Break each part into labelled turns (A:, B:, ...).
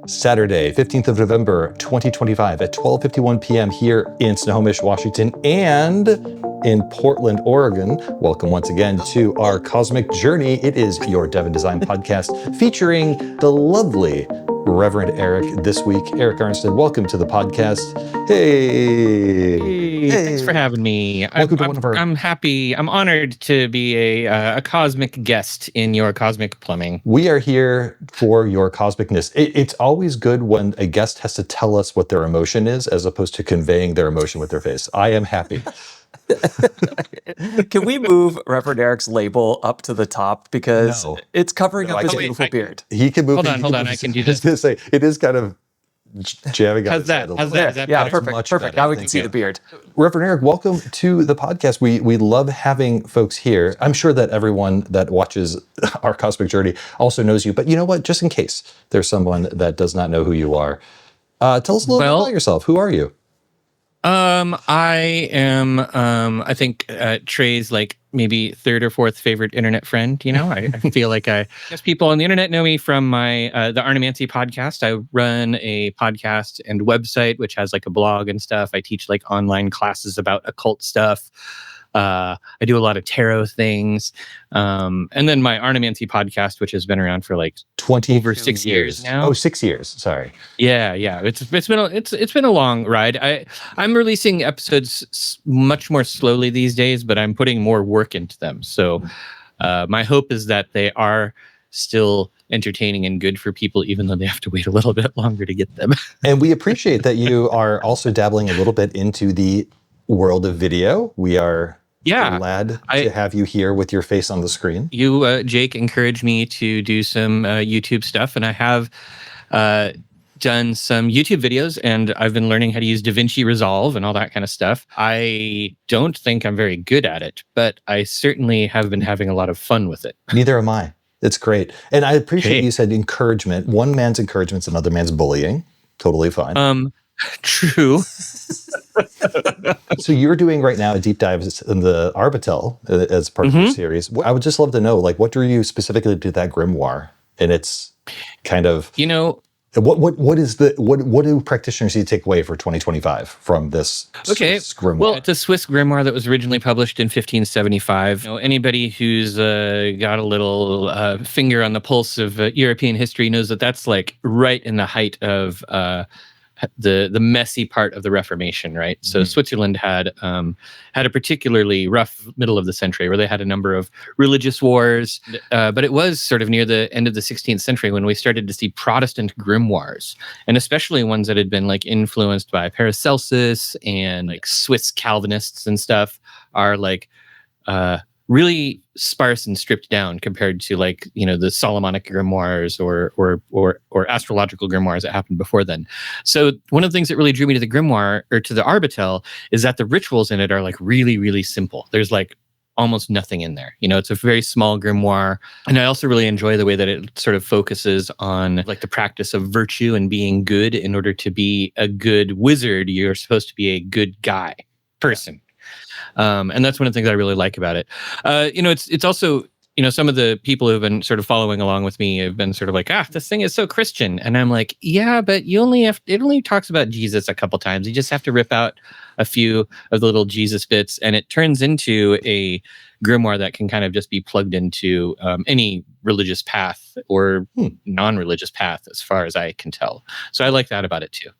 A: Saturday, 15th of November, 2025 at 12:51 p.m. here in Snohomish, Washington, and in Portland, Oregon. Welcome once again to our Cosmic Journey. It is your Dev and Design podcast featuring the lovely Reverend Erik this week. Erik Arnstead, welcome to the podcast.
B: Hey, thanks for having me.
A: Welcome to one of our...
B: I'm happy. I'm honored to be a cosmic guest in your cosmic plumbing.
A: We are here for your cosmicness. It's always good when a guest has to tell us what their emotion is as opposed to conveying their emotion with their face. I am happy.
C: Can we move Reverend Erik's label up to the top because it's covering up his beautiful beard?
A: He can move.
B: Hold on. I can do this.
A: I was going to say, it is kind of jamming.
B: How's that? Is that
C: yeah,
B: better?
C: perfect. Now we can see the beard.
A: Reverend Erik, welcome to the podcast. We love having folks here. I'm sure that everyone that watches our Cosmic Journey also knows you, but you know what? Just in case there's someone that does not know who you are, tell us a little bit about yourself. Who are you?
B: I am, I think, Trey's like maybe third or fourth favorite internet friend. You know, I feel like I guess people on the internet know me from my, the Arnemancy podcast. I run a podcast and website, which has like a blog and stuff. I teach like online classes about occult stuff. I do a lot of tarot things. And then my Arnemancy podcast, which has been around for like over 6 years now.
A: Oh, 6 years. Sorry.
B: Yeah. It's been a long ride. I'm releasing episodes much more slowly these days, but I'm putting more work into them. So my hope is that they are still entertaining and good for people, even though they have to wait a little bit longer to get them.
A: And we appreciate that you are also dabbling a little bit into the world of video. We are glad to have you here with your face on the screen.
B: You, Jake, encouraged me to do some YouTube stuff, and I have done some YouTube videos, and I've been learning how to use DaVinci Resolve and all that kind of stuff. I don't think I'm very good at it, but I certainly have been having a lot of fun with it.
A: Neither am I. It's great. And I appreciate you said encouragement. One man's encouragement is another man's bullying. Totally fine.
B: True.
A: So you're doing right now a deep dive in the Arbatel as part of your series. I would just love to know, like, what drew you specifically to that grimoire? And it's kind of,
B: you know,
A: what do practitioners need to take away for 2025 from this Swiss grimoire?
B: Well, it's a Swiss grimoire that was originally published in 1575. You know, anybody who's got a little finger on the pulse of European history knows that that's like right in the height of the messy part of the Reformation, right? So Switzerland had a particularly rough middle of the century where they had a number of religious wars, but it was sort of near the end of the 16th century when we started to see Protestant grimoires, and especially ones that had been like influenced by Paracelsus and like Swiss Calvinists and stuff are like really sparse and stripped down compared to, like, you know, the Solomonic grimoires or astrological grimoires that happened before then. So one of the things that really drew me to the grimoire, or to the Arbatel, is that the rituals in it are like really, really simple. There's like almost nothing in there. You know, it's a very small grimoire. And I also really enjoy the way that it sort of focuses on like the practice of virtue and being good. In order to be a good wizard, you're supposed to be a good guy person. And that's one of the things I really like about it. You know, it's also, you know, some of the people who've been sort of following along with me have been sort of like, this thing is so Christian. And I'm like, yeah, but it only talks about Jesus a couple times. You just have to rip out a few of the little Jesus bits, and it turns into a grimoire that can kind of just be plugged into any religious path or non-religious path, as far as I can tell. So I like that about it too.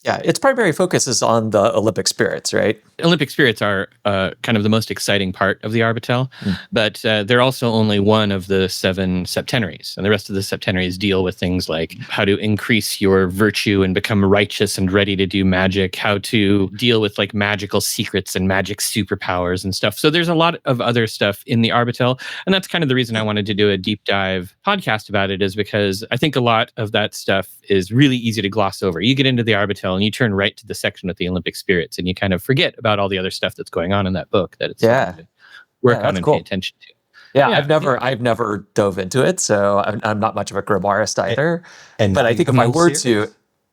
C: Yeah, its primary focus is on the Olympic spirits, right?
B: Olympic spirits are kind of the most exciting part of the Arbatel, but they're also only one of the 7 septenaries. And the rest of the septenaries deal with things like how to increase your virtue and become righteous and ready to do magic, how to deal with like magical secrets and magic superpowers and stuff. So there's a lot of other stuff in the Arbatel. And that's kind of the reason I wanted to do a deep dive podcast about it, is because I think a lot of that stuff is really easy to gloss over. You get into the Arbatel and you turn right to the section with the Olympic spirits, and you kind of forget about all the other stuff that's going on in that book that it's to work on and pay attention to.
C: Yeah, I've never dove into it, so I'm not much of a grimoirist either. But I think if I were to,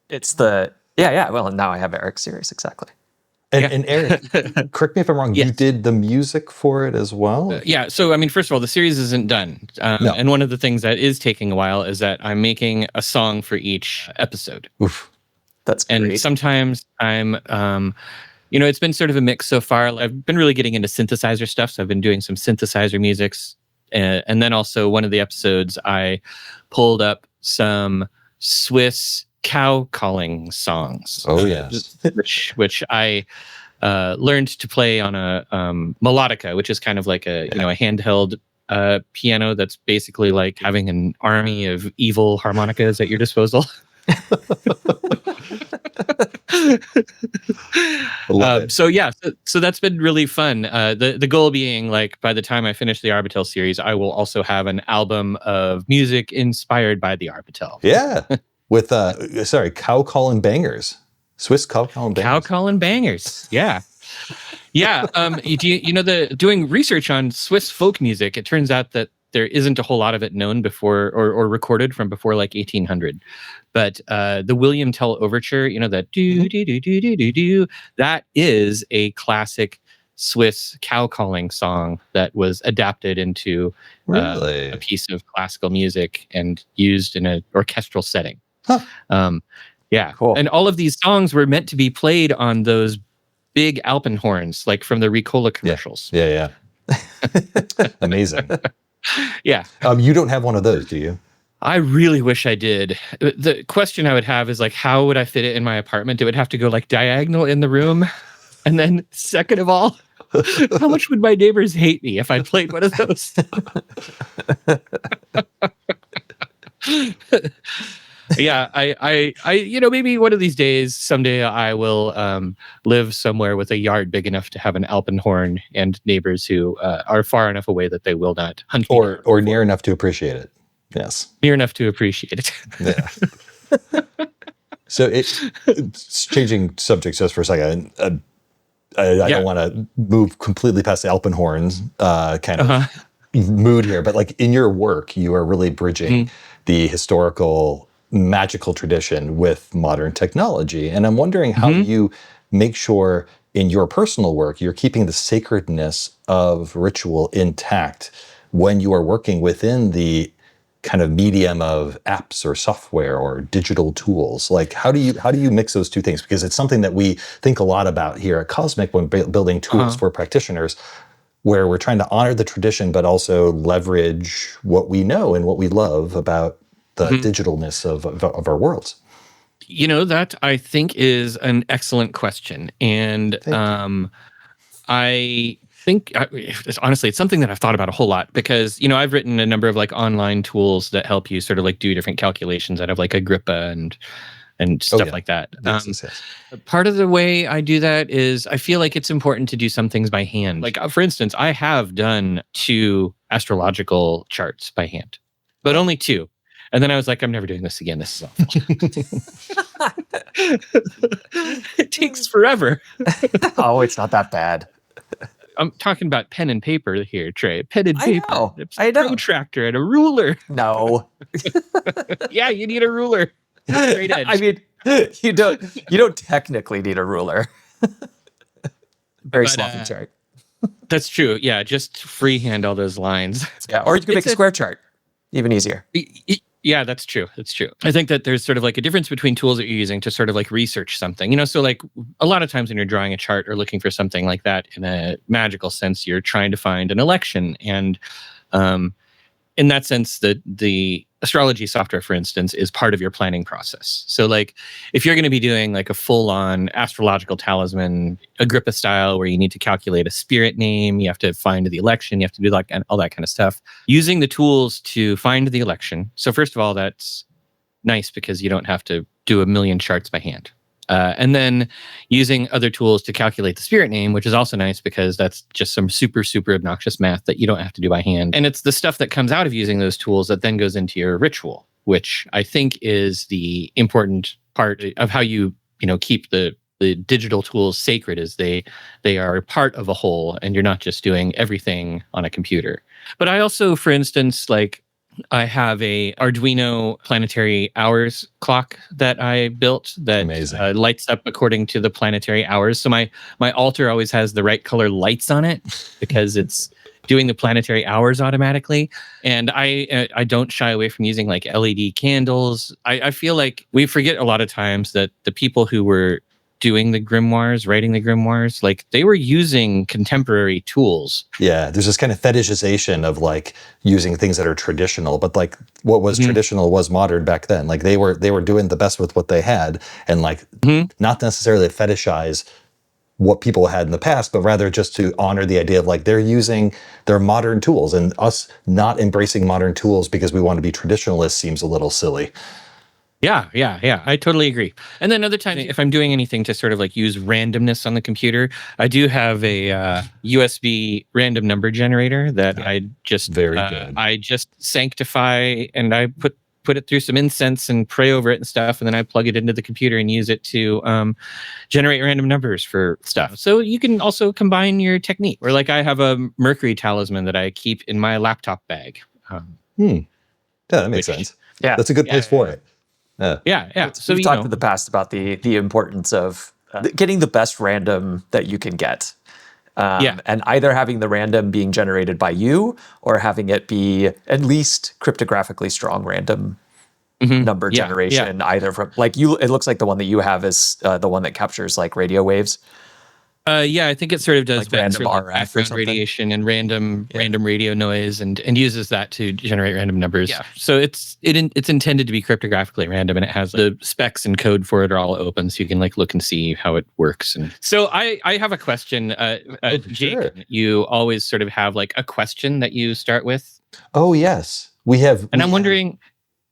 C: it's the well, now I have Erik's series, exactly.
A: And Erik, correct me if I'm wrong,
B: Yes.
A: you did the music for it as well?
B: Yeah. So, I mean, first of all, the series isn't done.
A: No.
B: And one of the things that is taking a while is that I'm making a song for each episode.
A: Oof.
C: That's great.
B: And sometimes I'm, it's been sort of a mix so far. I've been really getting into synthesizer stuff. So I've been doing some synthesizer musics. And then also one of the episodes, I pulled up some Swiss cow calling songs.
A: Oh, yes.
B: which I learned to play on a melodica, which is kind of like a handheld piano that's basically like having an army of evil harmonicas at your disposal. So that's been really fun. The goal being, like, by the time I finish the Arbatel series, I will also have an album of music inspired by the Arbatel.
A: Yeah. With cow calling bangers. Swiss cow calling bangers.
B: Cow calling bangers. Yeah. Yeah. Doing research on Swiss folk music, it turns out that there isn't a whole lot of it known before or recorded from before like 1800. But the William Tell Overture, that do do do do do do do, that is a classic Swiss cow calling song that was adapted into a piece of classical music and used in an orchestral setting.
A: Huh.
B: Yeah,
C: cool.
B: And all of these songs were meant to be played on those big Alpenhorns, like from the Ricola commercials.
A: Yeah. Amazing.
B: Yeah.
A: You don't have one of those, do you?
B: I really wish I did. The question I would have is, like, how would I fit it in my apartment? It would have to go like diagonal in the room. And then second of all, how much would my neighbors hate me if I played one of those? Yeah, I maybe one of these days, someday, I will live somewhere with a yard big enough to have an Alpenhorn and neighbors who are far enough away that they will not hunt me
A: or near enough to appreciate it. Yes,
B: near enough to appreciate it.
A: Yeah. So it's changing subjects just for a second. I don't want to move completely past the Alpenhorns kind of mood here, but like in your work, you are really bridging the historical magical tradition with modern technology. And I'm wondering how you make sure in your personal work, you're keeping the sacredness of ritual intact when you are working within the kind of medium of apps or software or digital tools. Like, how do you mix those two things? Because it's something that we think a lot about here at Cosmic when building tools for practitioners, where we're trying to honor the tradition, but also leverage what we know and what we love about the digitalness of our worlds.
B: That I think is an excellent question. And I think, honestly, it's something that I've thought about a whole lot because, I've written a number of like online tools that help you sort of like do different calculations out of like Agrippa and stuff like that.
A: Yes.
B: Part of the way I do that is I feel like it's important to do some things by hand. Like, for instance, I have done 2 astrological charts by hand, but only 2. And then I was like, I'm never doing this again. This is awful. It takes forever.
C: Oh, it's not that bad.
B: I'm talking about pen and paper here, Trey. Pen and paper.
C: I know.
B: A protractor and a ruler.
C: No.
B: Yeah, you need a ruler. Straight edge.
C: I mean, you don't technically need a ruler. Very sloppy chart.
B: That's true. Yeah, just freehand all those lines.
C: Yeah, or you can make a square chart. Even easier.
B: Yeah, that's true. That's true. I think that there's sort of like a difference between tools that you're using to sort of like research something. So like a lot of times when you're drawing a chart or looking for something like that in a magical sense, you're trying to find an election. And in that sense, the astrology software, for instance, is part of your planning process. So like if you're going to be doing like a full-on astrological talisman, Agrippa style, where you need to calculate a spirit name, you have to find the election, you have to do like all that kind of stuff, using the tools to find the election. So first of all, that's nice because you don't have to do a million charts by hand. And then using other tools to calculate the spirit name, which is also nice because that's just some super, super obnoxious math that you don't have to do by hand. And it's the stuff that comes out of using those tools that then goes into your ritual, which I think is the important part of how you keep the digital tools sacred, is they are part of a whole and you're not just doing everything on a computer. But I also, for instance, like I have a Arduino planetary hours clock that I built that lights up according to the planetary hours. So my altar always has the right color lights on it because it's doing the planetary hours automatically. And I don't shy away from using like LED candles. I feel like we forget a lot of times that the people who were doing the grimoires, writing the grimoires, like they were using contemporary tools.
A: Yeah, there's this kind of fetishization of like using things that are traditional, but like what was traditional was modern back then. Like they were doing the best with what they had, and like not necessarily fetishize what people had in the past, but rather just to honor the idea of like they're using their modern tools, and us not embracing modern tools because we want to be traditionalists seems a little silly.
B: Yeah. I totally agree. And then other times, if I'm doing anything to sort of like use randomness on the computer, I do have a USB random number generator that I just I just sanctify, and I put it through some incense and pray over it and stuff, and then I plug it into the computer and use it to generate random numbers for stuff. So you can also combine your technique. Or like I have a Mercury talisman that I keep in my laptop bag.
A: Yeah, that makes sense.
C: Yeah,
A: that's a good place for it.
B: Yeah.
C: So we've talked in the past about the importance of getting the best random that you can get. And either having the random being generated by you or having it be at least cryptographically strong random number generation, either from like you. It looks like the one that you have is the one that captures like radio waves.
B: I think it sort of does
C: like random RF
B: background radiation and random radio noise, and uses that to generate random numbers. Yeah. So it's intended to be cryptographically random, and it has the specs and code for it are all open, so you can like look and see how it works. And so I have a question, Jake. Sure. You always sort of have like a question that you start with.
A: Oh yes, we have.
B: And I'm wondering,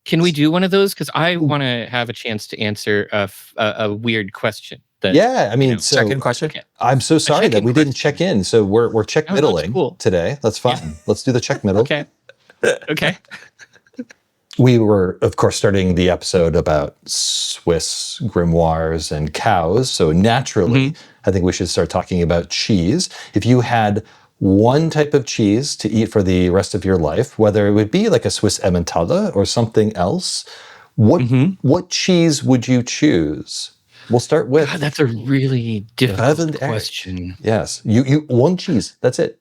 B: can we do one of those? Because I want to have a chance to answer a weird question.
A: I mean, so
C: check-in question.
A: Okay. I'm so sorry that we didn't check in. So we're check middling today. That's fine. Yeah. Let's do the check middle.
B: Okay.
A: We were, of course, starting the episode about Swiss grimoires and cows. So naturally, I think we should start talking about cheese. If you had one type of cheese to eat for the rest of your life, whether it would be like a Swiss Emmentaler or something else, what cheese would you choose? We'll start with...
B: God, that's a really difficult question.
A: Yes. You one cheese. That's it.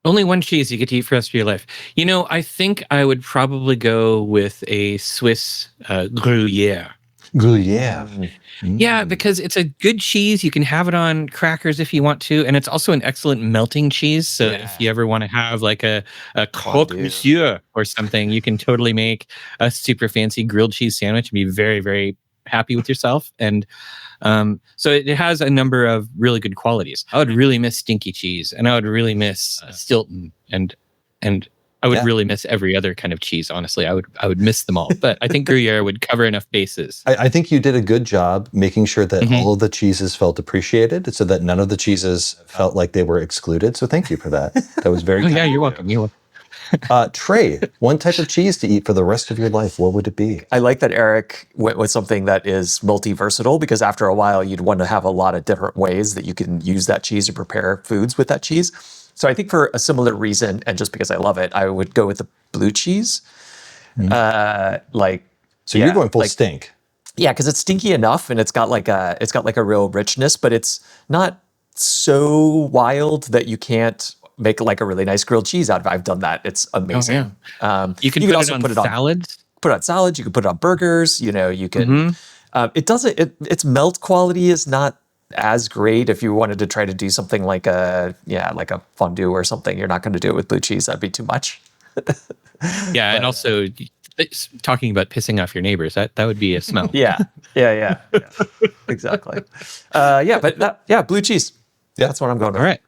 B: Only one cheese you get to eat for the rest of your life. You know, I think I would probably go with a Swiss Gruyere.
A: Gruyere.
B: Yeah, because it's a good cheese. You can have it on crackers if you want to. And it's also an excellent melting cheese. So if you ever want to have like a croque monsieur or something, you can totally make a super fancy grilled cheese sandwich and be very, very happy with yourself. And so it has a number of really good qualities. I would really miss stinky cheese, and I would really miss Stilton, and I would really miss every other kind of cheese. Honestly, I would miss them all. But I think Gruyere would cover enough bases.
A: I think you did a good job making sure that all of the cheeses felt appreciated, so that none of the cheeses felt like they were excluded. So thank you for that. That was very.
B: Yeah, you're welcome. You're welcome.
A: Trey, one type of cheese to eat for the rest of your life, what would it be?
C: I like that Erik went with something that is multi-versatile, because after a while you'd want to have a lot of different ways that you can use that cheese to prepare foods with that cheese. So I think for a similar reason, and just because I love it, I would go with the blue cheese.
A: So you're going full stink.
C: Yeah, because it's stinky enough, and it's got like a real richness, but it's not so wild that you can't make like a really nice grilled cheese out of it. I've done that. It's amazing.
B: You can also put it on salads.
C: Put it on salads. You can put it on burgers. You know, you can. It doesn't. Its melt quality is not as great. If you wanted to try to do something like a fondue or something, you're not going to do it with blue cheese. That'd be too much.
B: And also talking about pissing off your neighbors, that would be a smell.
C: Yeah. Exactly. Blue cheese. Yeah, that's what I'm going with.
B: All right.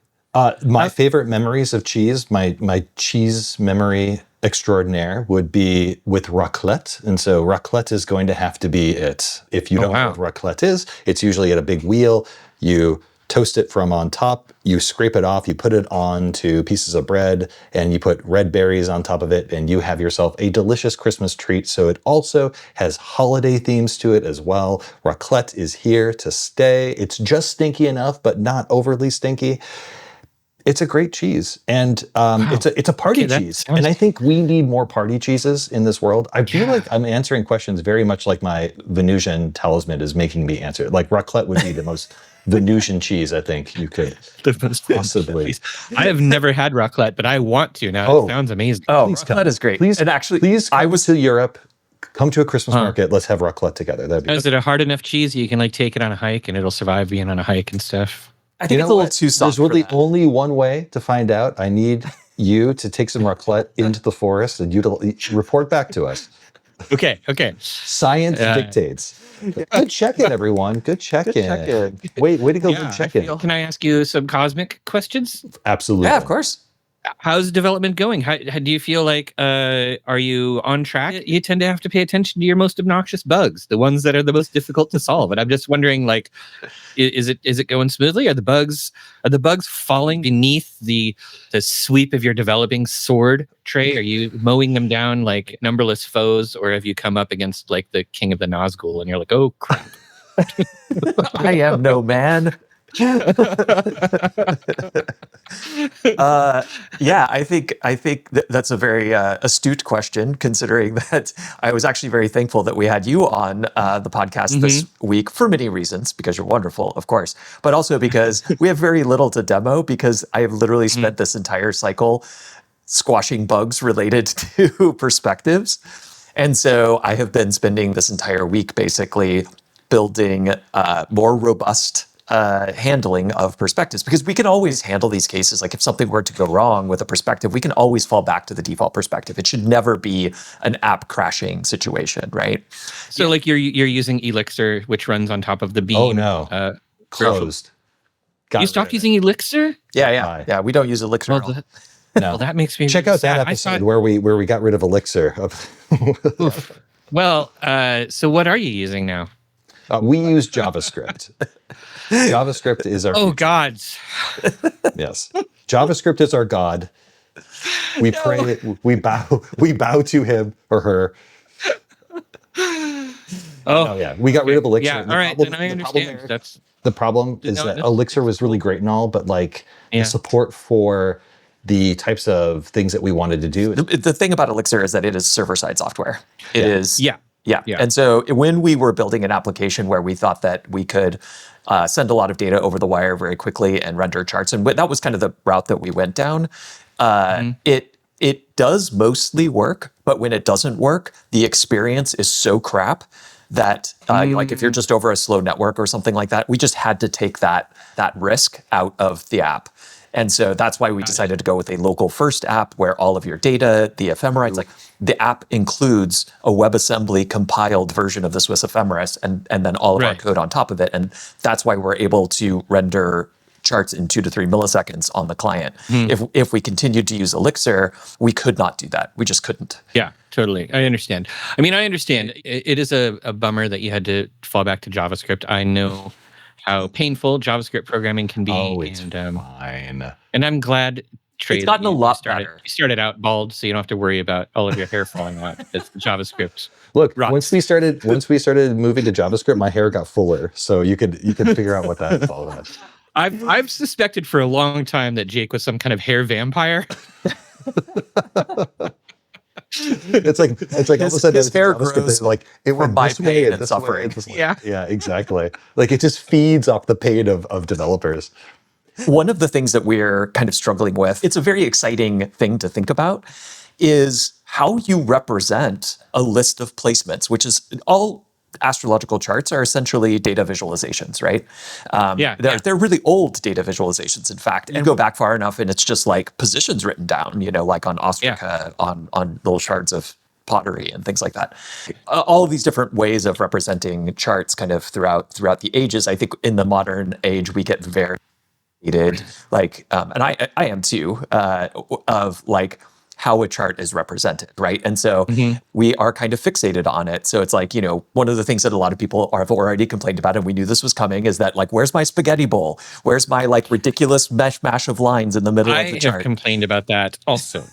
A: My favorite memories of cheese, my cheese memory extraordinaire would be with raclette. And so raclette is going to have to be it. If you don't know what raclette is, it's usually at a big wheel. You toast it from on top, you scrape it off, you put it onto pieces of bread, and you put red berries on top of it, and you have yourself a delicious Christmas treat. So it also has holiday themes to it as well. Raclette is here to stay. It's just stinky enough, but not overly stinky. It's a great cheese, and it's a party cheese. And I think we need more party cheeses in this world. I feel like I'm answering questions very much like my Venusian talisman is making me answer. Like raclette would be the most Venusian cheese I think you could possibly.
B: I have never had raclette, but I want to now. It sounds amazing.
C: Oh, raclette is great.
A: Please,
C: and actually,
A: I was to Europe. Come to a Christmas market. Let's have raclette together. That'd be
B: Is it a hard enough cheese you can like take it on a hike and it'll survive being on a hike and stuff?
C: I think it's a little too soft.
A: There's really only one way to find out. I need you to take some raclette into the forest and you to report back to us.
B: Okay.
A: Science dictates. Good check-in, everyone. Good check-in. Way to go. Good check-in.
B: Can I ask you some cosmic questions?
A: Absolutely.
C: Yeah, of course.
B: How's development going? How do you feel like, are you on track? You tend to have to pay attention to your most obnoxious bugs, the ones that are the most difficult to solve. And I'm just wondering, like, is it going smoothly? Are the bugs falling beneath the sweep of your developing sword tray? Are you mowing them down like numberless foes? Or have you come up against like the king of the Nazgul and you're like, oh crap.
C: I am no man. I think that's a very astute question, considering that I was actually very thankful that we had you on the podcast this week for many reasons, because you're wonderful, of course, but also because we have very little to demo, because I have literally spent this entire cycle squashing bugs related to perspectives. And so I have been spending this entire week basically building more robust handling of perspectives, because we can always handle these cases. Like if something were to go wrong with a perspective, we can always fall back to the default perspective. It should never be an app crashing situation, right?
B: So like you're using Elixir, which runs on top of the Beam.
A: Oh no, closed.
B: You stopped using Elixir?
C: Yeah. We don't use Elixir.
B: No. Well, that makes me
A: check out sad. That episode where we got rid of Elixir.
B: Well, so what are you using now?
A: We use JavaScript. JavaScript is our
B: gods.
A: Yes. JavaScript is our god. We pray, we bow to him or her. Yeah. We got rid of Elixir.
B: Yeah, all right, then I understand.
A: The problem is that Elixir was really great and all, but like the support for the types of things that we wanted to do.
C: The thing about Elixir is that it is server-side software. It is.
B: Yeah.
C: And so when we were building an application where we thought that we could send a lot of data over the wire very quickly and render charts, and that was kind of the route that we went down, it does mostly work, but when it doesn't work, the experience is so crap that like if you're just over a slow network or something like that, we just had to take that risk out of the app. And so that's why we decided to go with a local first app where all of your data, the ephemerides, like the app includes a WebAssembly compiled version of the Swiss ephemeris and then all of our code on top of it. And that's why we're able to render charts in 2 to 3 milliseconds on the client. If we continued to use Elixir, we could not do that. We just couldn't.
B: Yeah, totally. I understand. I mean, I understand. It is a bummer that you had to fall back to JavaScript. I know how painful JavaScript programming can be.
A: Oh, it's fine.
B: And I'm glad, Trey,
C: it's gotten a lot better.
B: You started out bald, so you don't have to worry about all of your hair falling out. It's JavaScript.
A: Look, once we started moving to JavaScript, my hair got fuller. So you could figure out what that's all about.
B: I've suspected for a long time that Jake was some kind of hair vampire.
A: It's like all of a sudden
C: his hair grows
A: like it went
C: by
A: this way
C: pain
A: and
C: and suffering.
A: Yeah, exactly. Like it just feeds off the pain of developers.
C: One of the things that we're kind of struggling with, it's a very exciting thing to think about, is how you represent a list of placements, which is all astrological charts are essentially data visualizations, right? They're really old data visualizations, in fact, and go back far enough and it's just like positions written down, like on ostraca, on little shards of pottery and things like that. All of these different ways of representing charts kind of throughout the ages. I think in the modern age, we get very like, and I am too, of like, how a chart is represented, right? And so we are kind of fixated on it. So it's like, one of the things that a lot of people have already complained about, and we knew this was coming, is that like, where's my spaghetti bowl? Where's my like ridiculous mash of lines in the middle of the chart?
B: I have complained about that also.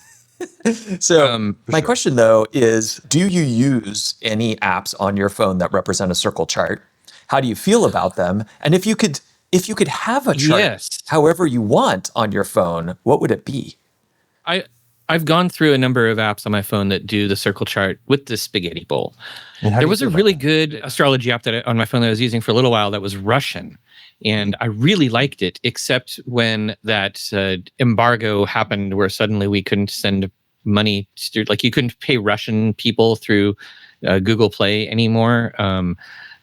C: So my question though is, do you use any apps on your phone that represent a circle chart? How do you feel about them? And if you could if you could have a chart however you want on your phone, what would it be?
B: I've gone through a number of apps on my phone that do the circle chart with the spaghetti bowl. There was a really good astrology app on my phone that I was using for a little while that was Russian. And I really liked it, except when that embargo happened where suddenly we couldn't send money to, like, you couldn't pay Russian people through Google Play anymore.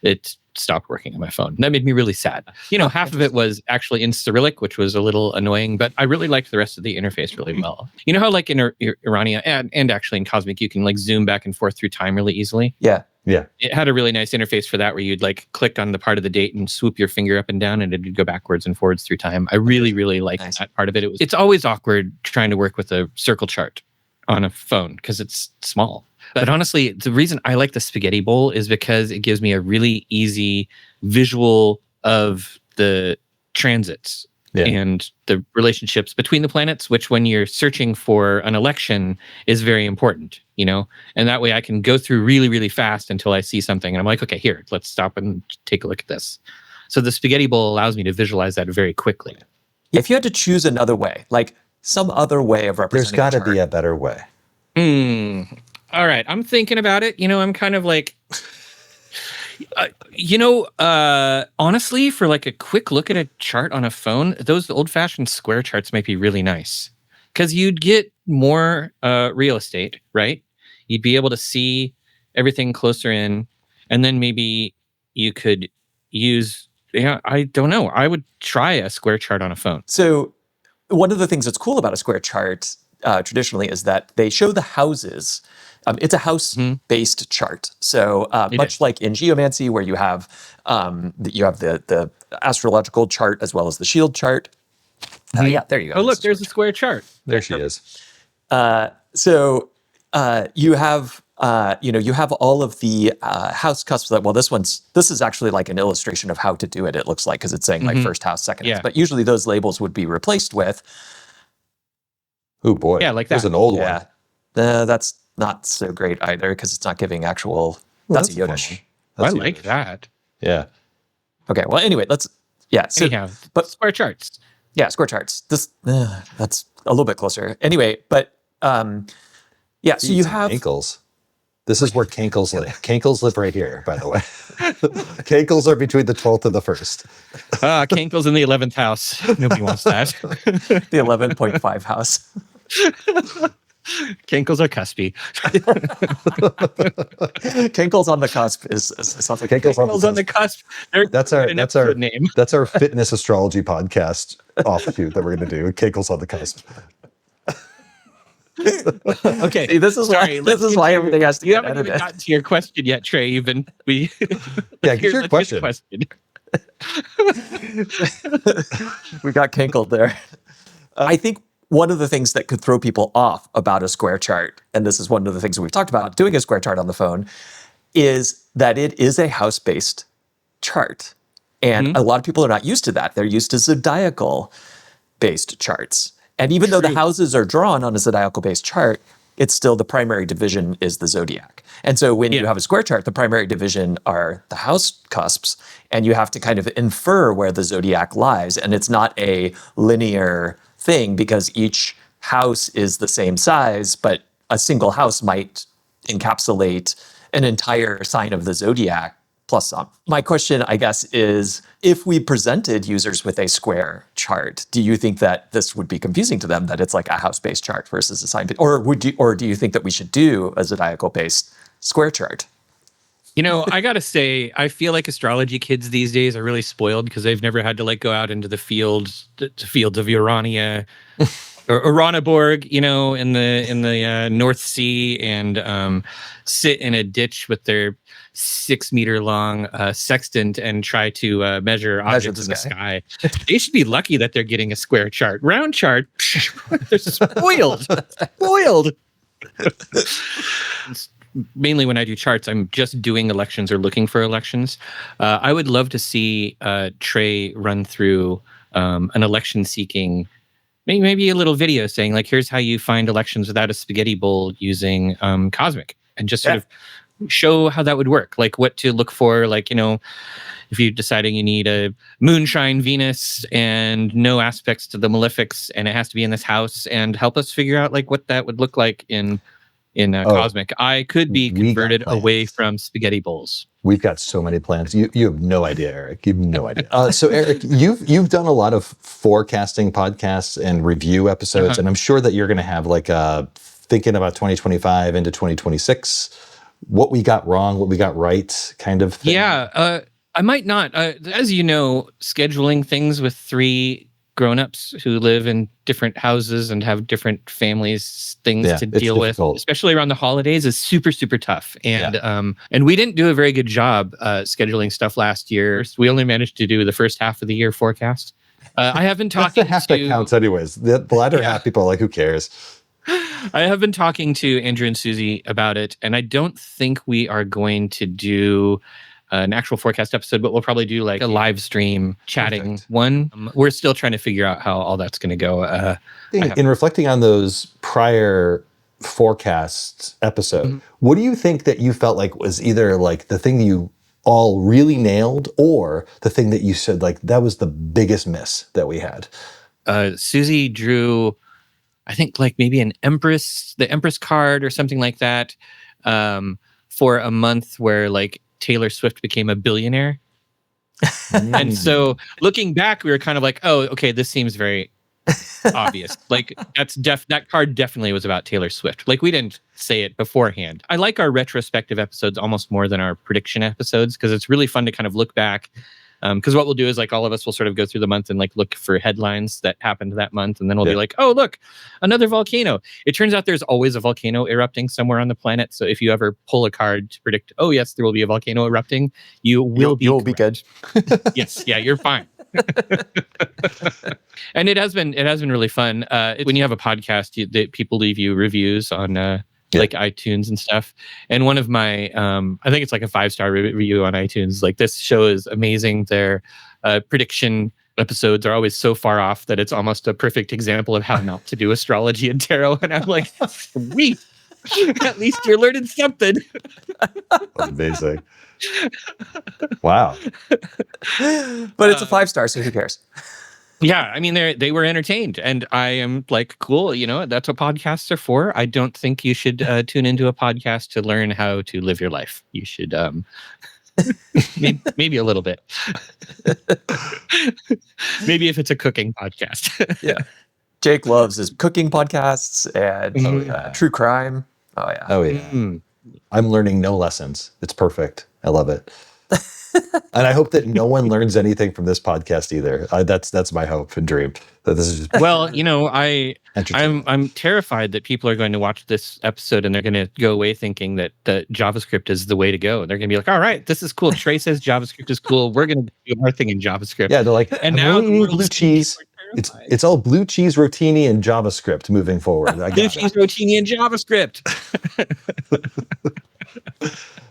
B: It stopped working on my phone. That made me really sad. Half of it was actually in Cyrillic, which was a little annoying, but I really liked the rest of the interface really well. You know how like in Urania and actually in Cosmic, you can like zoom back and forth through time really easily?
C: Yeah.
B: It had a really nice interface for that where you'd like click on the part of the date and swoop your finger up and down and it'd go backwards and forwards through time. I really, really liked that part of it. It's always awkward trying to work with a circle chart on a phone because it's small. But honestly, the reason I like the spaghetti bowl is because it gives me a really easy visual of the transits and the relationships between the planets, which when you're searching for an election is very important, and that way I can go through really, really fast until I see something. And I'm like, okay, here, let's stop and take a look at this. So the spaghetti bowl allows me to visualize that very quickly.
C: If you had to choose another way, like some other way of representing
A: there's got to be a better way.
B: All right, I'm thinking about it. I'm kind of like, honestly, for like a quick look at a chart on a phone, those old-fashioned square charts might be really nice because you'd get more real estate, right? You'd be able to see everything closer in, and then maybe you could use, I don't know. I would try a square chart on a phone.
C: So one of the things that's cool about a square chart traditionally is that they show the houses. It's a house-based chart. So much like in geomancy, where you have the astrological chart as well as the shield chart. Yeah, there you go.
B: Oh, look, there's a square chart.
A: There she is.
C: So you have all of the house cusps. This is actually like an illustration of how to do it. It looks like because it's saying like first house, second house. But usually those labels would be replaced with.
A: Oh boy,
B: yeah, like that.
A: There's an old one.
C: That's not so great either because it's not giving actual. That's a Yiddish.
B: I like that.
A: Yeah.
C: Okay. Well, anyway, let's. Yeah. So,
B: anyhow, but square charts.
C: Yeah, square charts. This that's a little bit closer. Anyway, but yeah. So you have
A: Cankles. This is where Cankles live. Cankles live right here, by the way. Cankles are between the 12th and the 1st.
B: Cankles in the 11th house. Nobody wants that.
C: The 11.5 house.
B: Cankles are cuspy.
C: Cankles on the cusp is something.
B: Cankles on the cusp.
A: That's our name. That's our fitness astrology podcast offshoot that we're going to do. Cankles on the cusp.
B: Okay.
C: See, this is why everything has to.
B: You haven't even gotten to your question yet, Trey.
A: Get your question.
C: We got cankled there. I think one of the things that could throw people off about a square chart, and this is one of the things that we've talked about doing a square chart on the phone, is that it is a house-based chart. And a lot of people are not used to that. They're used to zodiacal-based charts. And even though the houses are drawn on a zodiacal-based chart, it's still the primary division is the zodiac. And so when you have a square chart, the primary division are the house cusps, and you have to kind of infer where the zodiac lies. And it's not a linear thing because each house is the same size, but a single house might encapsulate an entire sign of the zodiac plus some. My question, I guess, is if we presented users with a square chart, do you think that this would be confusing to them, that it's like a house-based chart versus a sign-based? Or do you think that we should do a zodiacal-based square chart?
B: I got to say, I feel like astrology kids these days are really spoiled because they've never had to like go out into the fields of Urania or Uraniborg, in the North Sea and sit in a ditch with their 6-meter long sextant and try to measure objects in the sky. They should be lucky that they're getting a square chart. Round chart, they're spoiled. Mainly when I do charts, I'm just doing elections or looking for elections. I would love to see Trey run through an election-seeking, maybe a little video saying, like, here's how you find elections without a spaghetti bowl using Cosmic, and just sort of show how that would work, like what to look for, like, if you're deciding you need a moonshine Venus and no aspects to the malefics, and it has to be in this house, and help us figure out like what that would look like in Cosmic. I could be converted away from spaghetti bowls.
A: We've got so many plans. You have no idea, Erik. You have no idea. So Erik, you've done a lot of forecasting podcasts and review episodes, and I'm sure that you're going to have like thinking about 2025 into 2026, what we got wrong, what we got right kind of thing.
B: Yeah, I might not. As you know, scheduling things with 3 grown-ups who live in different houses and have different families, things to deal with, especially around the holidays, is super, super tough. And we didn't do a very good job scheduling stuff last year. We only managed to do the first half of the year forecast. I have been talking
A: That's the half that counts anyways. The latter half, people are like, who cares?
B: I have been talking to Andrew and Susie about it, and I don't think we are going to do an actual forecast episode, but we'll probably do like a live stream chatting one. We're still trying to figure out how all that's going to go.
A: In reflecting on those prior forecast episodes, what do you think that you felt like was either like the thing you all really nailed, or the thing that you said like that was the biggest miss that we had?
B: Susie drew, I think, like maybe the Empress card or something like that, for a month where like Taylor Swift became a billionaire. And so looking back, we were kind of like, oh, okay, this seems very obvious. Like that card definitely was about Taylor Swift. Like we didn't say it beforehand. I like our retrospective episodes almost more than our prediction episodes, because it's really fun to kind of look back. Because what we'll do is like all of us will sort of go through the month and like look for headlines that happened that month, and then we'll be like, oh, look, another volcano. It turns out there's always a volcano erupting somewhere on the planet. So if you ever pull a card to predict, oh yes, there will be a volcano erupting, you'll be good. Yes, yeah, you're fine. And it has been really fun. When you have a podcast, people leave you reviews on like iTunes and stuff. And one of my, I think it's like a 5-star review on iTunes. Like, this show is amazing. Their prediction episodes are always so far off that it's almost a perfect example of how not to do astrology and tarot. And I'm like, sweet. At least you're learning something.
A: Amazing. Wow.
C: But it's a 5-star, so who cares?
B: Yeah, I mean, they were entertained, and I am like, cool, that's what podcasts are for. I don't think you should tune into a podcast to learn how to live your life. You should maybe a little bit. Maybe if it's a cooking podcast.
C: Yeah. Jake loves his cooking podcasts and true crime. Oh, yeah.
A: Oh, yeah. I'm learning no lessons. It's perfect. I love it. And I hope that no one learns anything from this podcast either. That's my hope and dream. That this is just
B: well, I'm terrified that people are going to watch this episode and they're going to go away thinking that JavaScript is the way to go. They're going to be like, all right, this is cool. Trey says JavaScript is cool. We're going to do our thing in JavaScript.
A: Yeah, they're like,
B: and now
A: blue cheese. It's all blue cheese rotini and JavaScript moving forward.
B: Blue cheese rotini and JavaScript.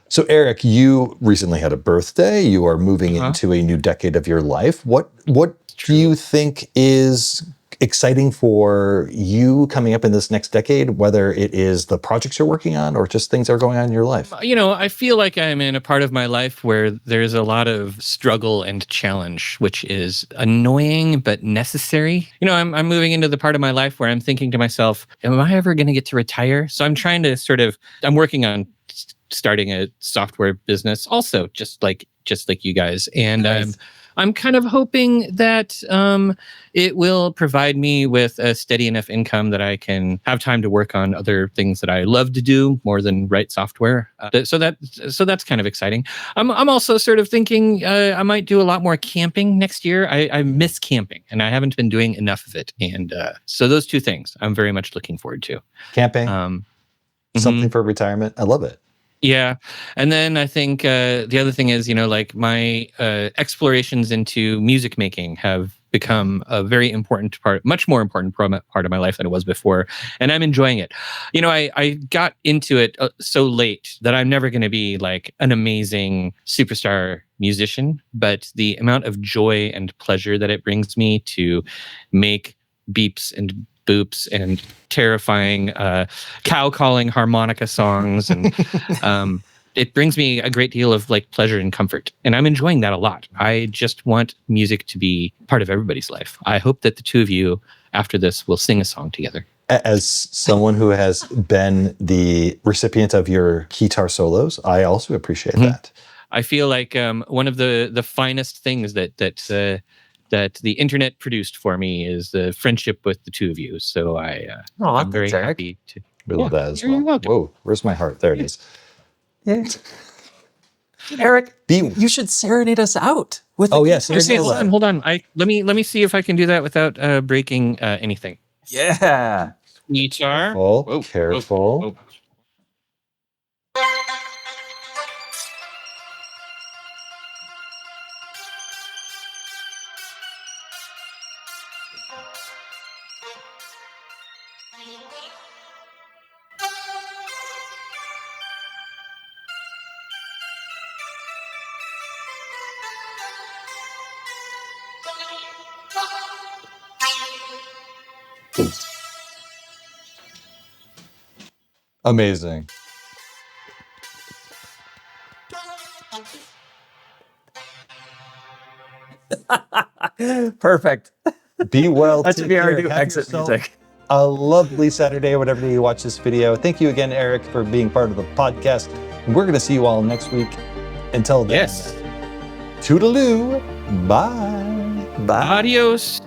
A: So Erik, you recently had a birthday. You are moving into a new decade of your life. What do you think is exciting for you coming up in this next decade, whether it is the projects you're working on or just things that are going on in your life?
B: I feel like I'm in a part of my life where there's a lot of struggle and challenge, which is annoying but necessary. I'm moving into the part of my life where I'm thinking to myself, am I ever going to get to retire? So I'm trying to I'm working on starting a software business also, just like you guys. And nice. I'm kind of hoping that it will provide me with a steady enough income that I can have time to work on other things that I love to do more than write software. So that's kind of exciting. I'm also sort of thinking I might do a lot more camping next year. I miss camping, and I haven't been doing enough of it. And so those two things I'm very much looking forward to.
A: Camping, something for retirement. I love it.
B: Yeah. And then I think the other thing is, like my explorations into music making have become a very important part, much more important part of my life than it was before. And I'm enjoying it. I got into it so late that I'm never going to be like an amazing superstar musician, but the amount of joy and pleasure that it brings me to make beeps and boops and terrifying cow calling harmonica songs and it brings me a great deal of like pleasure and comfort, and I'm enjoying that a lot. I just want music to be part of everybody's life. I hope that the two of you after this will sing a song together.
A: As someone who has been the recipient of your Keytaur solos, I also appreciate that.
B: I feel like one of the finest things that the internet produced for me is the friendship with the two of you. So I'm very happy to.
A: We love that as well. Whoa, where's my heart? There it is.
C: Yeah. Erik, you should serenade us out with.
A: Yes.
B: Hold on. Let me see if I can do that without breaking anything.
C: Yeah.
B: Guitar.
A: Careful.
B: Whoa.
A: Amazing.
C: Perfect.
A: Be well.
C: That should be our new exit music.
A: A lovely Saturday, whatever day you watch this video. Thank you again, Erik, for being part of the podcast. We're going to see you all next week. Until then,
B: Yes.
A: toodaloo. Bye.
C: Bye.
B: Adios.